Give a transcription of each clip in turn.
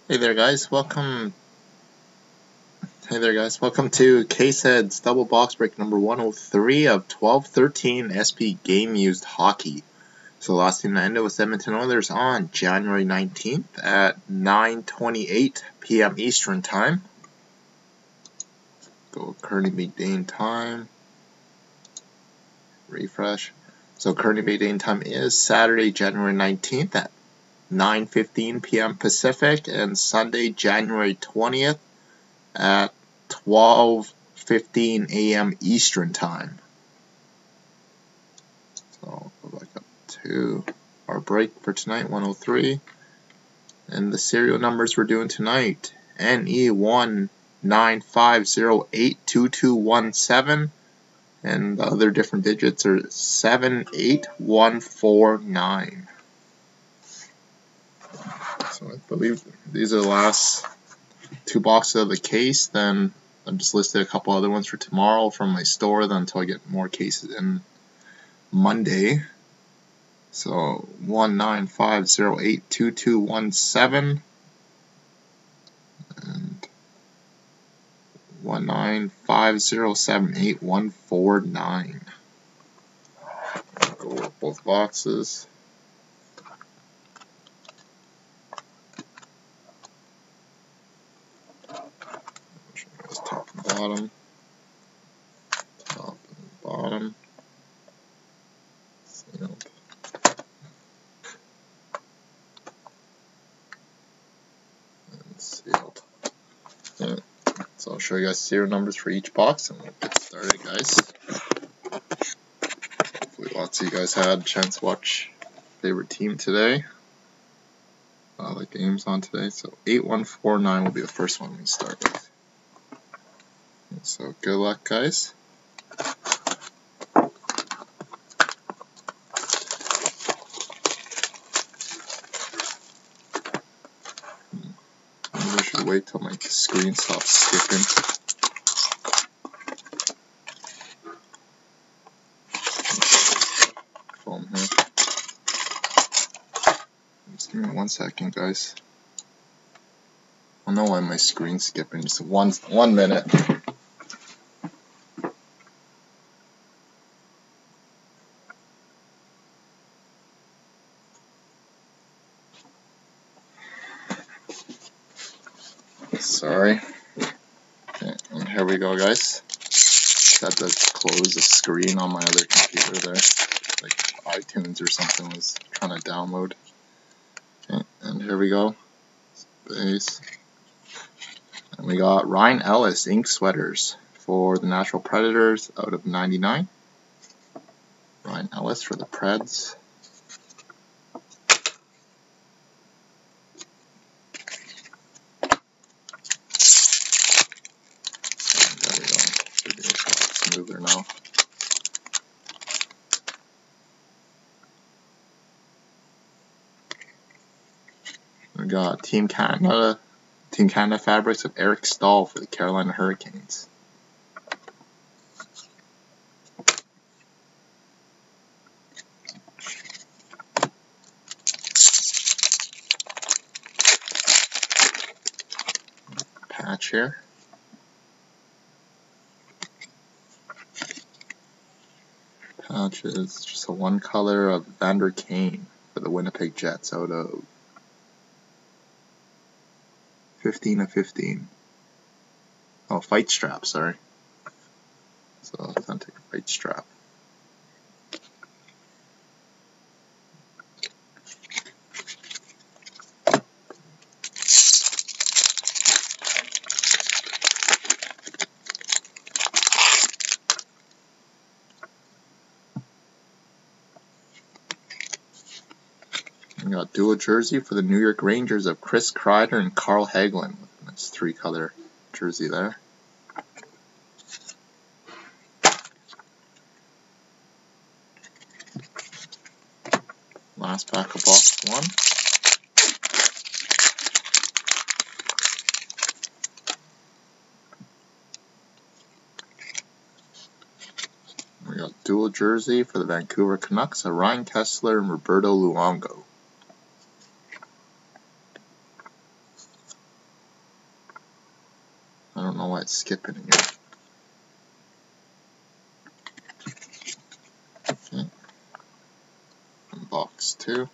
Hey there guys, welcome to K-Sed's double box break number 103 of 12-13 SP game used hockey. So the last team that ended was Edmonton Oilers on January 19th at 9:28 p.m. Eastern time. Go Kearney Bay-Dane time. Refresh. So Kearney Bay-Dane time is Saturday, January 19th at 9:15 p.m. Pacific, and Sunday, January 20th at 12:15 a.m. Eastern time. So I'll go back up to our break for tonight, 103. And the serial numbers we're doing tonight, NE1950822217, and the other different digits are 78149. So I believe these are the last two boxes of the case. Then I've just listed a couple other ones for tomorrow from my store then until I get more cases in Monday. So 1950822217 and 19507849. Go with both boxes. Top and bottom. Top and bottom. Sealed. And sealed. Yeah. So I'll show you guys serial numbers for each box and we'll get started, guys. Hopefully lots of you guys had a chance to watch favorite team today. The game's on today. So 8149 will be the first one we start with. So good luck, guys. Maybe I should wait till my screen stops skipping. Phone here. Just give me 1 second, guys. I don't know why my screen's skipping. Just one minute. Sorry. Okay, and here we go, guys. Had to close the screen on my other computer there. Like iTunes or something was trying to download. Okay, and here we go. Space. And we got Ryan Ellis ink sweaters for the Nashville Predators out of 99. Ryan Ellis for the Preds. Smoother now. We got Team Canada fabrics of Eric Stahl for the Carolina Hurricanes. Patch here. Patch is just a one color of Vander Kane for the Winnipeg Jets out of 15/15. Oh, fight strap, sorry. So authentic fight strap. We got dual jersey for the New York Rangers of Chris Kreider and Carl Hagelin. Nice three-color jersey there. Last pack of box one. We got dual jersey for the Vancouver Canucks of Ryan Kessler and Roberto Luongo. know why it's skipping here. Okay. And box 2.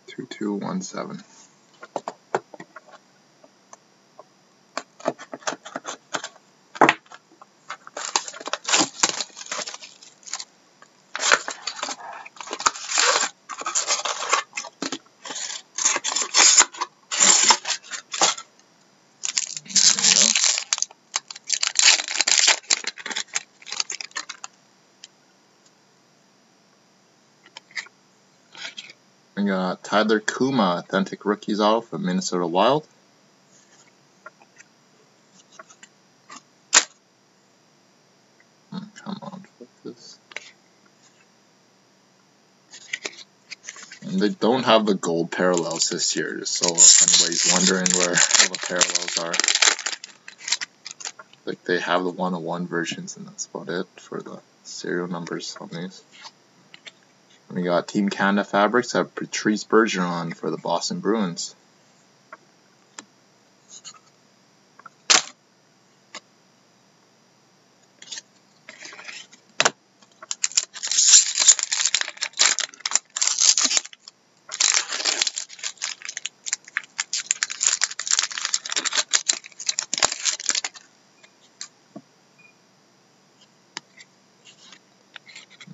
2217. We got Tyler Kuma, Authentic Rookies Auto from Minnesota Wild. Come on, focus. And they don't have the gold parallels this year, just so if anybody's wondering where all the parallels are. Like, they have the 101 versions, and that's about it for the serial numbers on these. We got Team Canada Fabrics, have Patrice Bergeron for the Boston Bruins.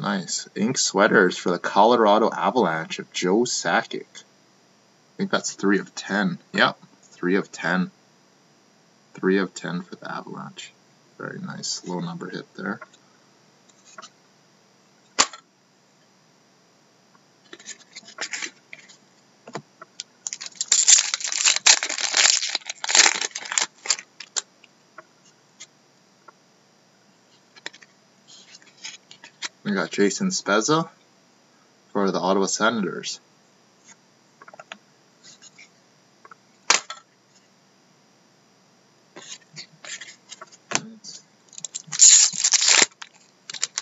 Nice. Ink sweaters for the Colorado Avalanche of Joe Sakic. I think that's 3 of 10. Yep, 3 of 10. 3 of 10 for the Avalanche. Very nice. Low number hit there. We got Jason Spezza for the Ottawa Senators.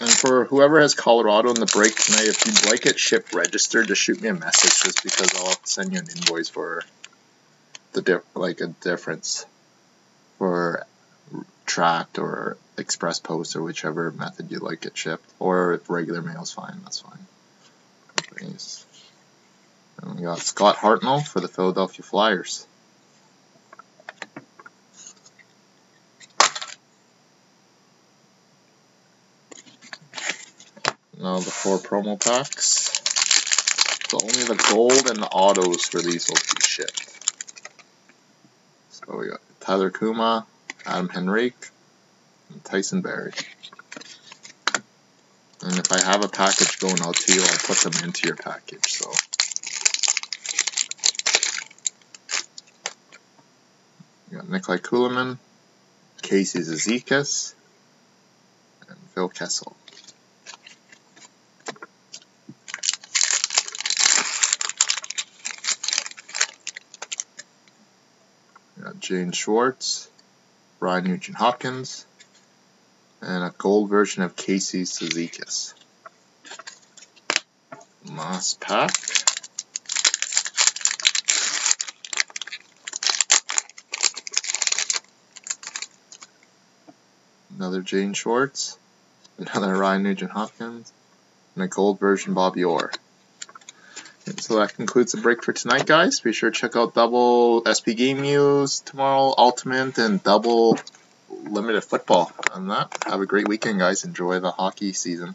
And for whoever has Colorado in the break tonight, if you'd like it shipped registered, just shoot me a message, just because I'll have to send you an invoice for the a difference for tracked or express post or whichever method you like it shipped, or if regular mail is fine, that's fine. Nice. And we got Scott Hartnell for the Philadelphia Flyers. Now the 4 promo packs. So only the gold and the autos for these will be shipped. So we got Tyler Kuma, Adam Henrique, and Tyson Barrie. And if I have a package going out to you, I'll put them into your package. So we got Nikolai Kulemin, Casey Zizekas, and Phil Kessel. We got Jane Schwartz, Ryan Nugent-Hopkins, and a gold version of Casey Zizekas. Last pack. Another Jane Schwartz, another Ryan Nugent-Hopkins, and a gold version Bobby Orr. And so that concludes the break for tonight, guys. Be sure to check out double SPGU tomorrow, Ultimate, and double Limited Football. On that, have a great weekend, guys. Enjoy the hockey season.